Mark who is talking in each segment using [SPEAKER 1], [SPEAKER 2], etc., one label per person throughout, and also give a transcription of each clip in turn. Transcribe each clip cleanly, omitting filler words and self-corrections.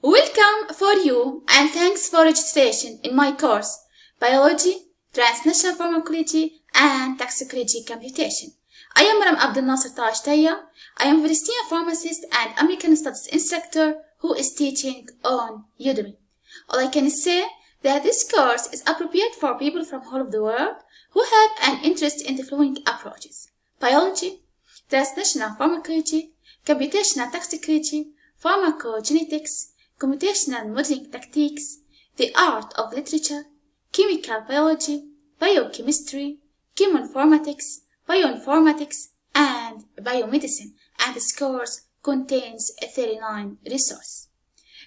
[SPEAKER 1] Welcome for you and thanks for registration in my course Biology, Translational Pharmacology and Toxicology Computation. I am Maram Abdel Nasser Taishtaya. I am a Palestinian pharmacist and American Studies instructor who is teaching on Udemy. All I can say that this course is appropriate for people from all over the world who have an interest in the following approaches: biology, translational pharmacology, computational toxicology, pharmacogenetics, computational modeling techniques, the art of literature, chemical biology, biochemistry, chemoinformatics, bioinformatics, and biomedicine, and this course contains 39 resources.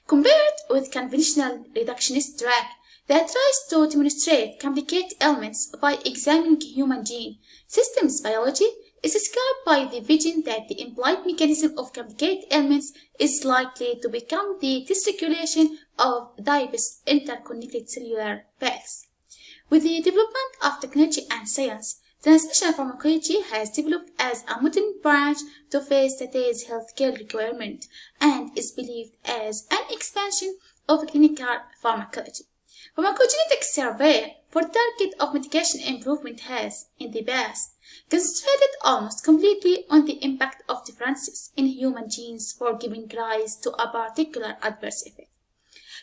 [SPEAKER 1] Compared with conventional reductionist track that tries to demonstrate complicated elements by examining human gene systems, biology is described by the vision that the implied mechanism of complicated elements is likely to become the dysregulation of diverse interconnected cellular paths. With the development of technology and science, translational pharmacology has developed as a modern branch to face today's healthcare requirement and is believed as an expansion of clinical pharmacology. Pharmacogenetics survey for the target of medication improvement has, in the past, concentrated almost completely on the impact of differences in human genes for giving rise to a particular adverse effect.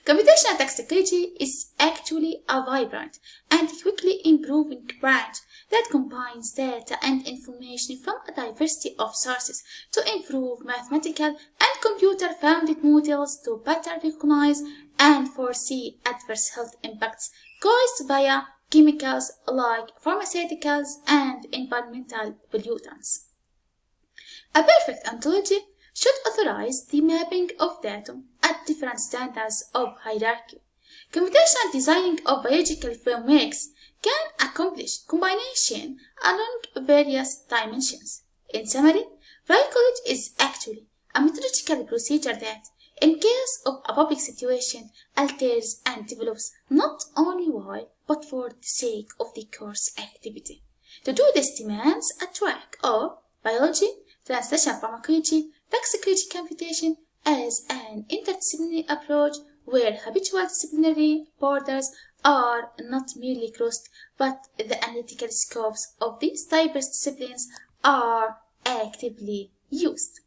[SPEAKER 1] Computational toxicology is actually a vibrant and quickly improving branch that combines data and information from a diversity of sources to improve mathematical and computer-founded models to better recognize and foresee adverse health impacts caused by chemicals like pharmaceuticals and environmental pollutants. A perfect ontology should authorize the mapping of data at different standards of hierarchy. Computational designing of biological frameworks can accomplish combination along various dimensions. In summary, pharmacology is actually a methodological procedure that, in case of a public situation, alters and develops not only why, but for the sake of the course activity. To do this demands a track of biology, translational pharmacology, toxicology computation as an interdisciplinary approach where habitual disciplinary borders are not merely crossed, but the analytical scopes of these diverse disciplines are actively used.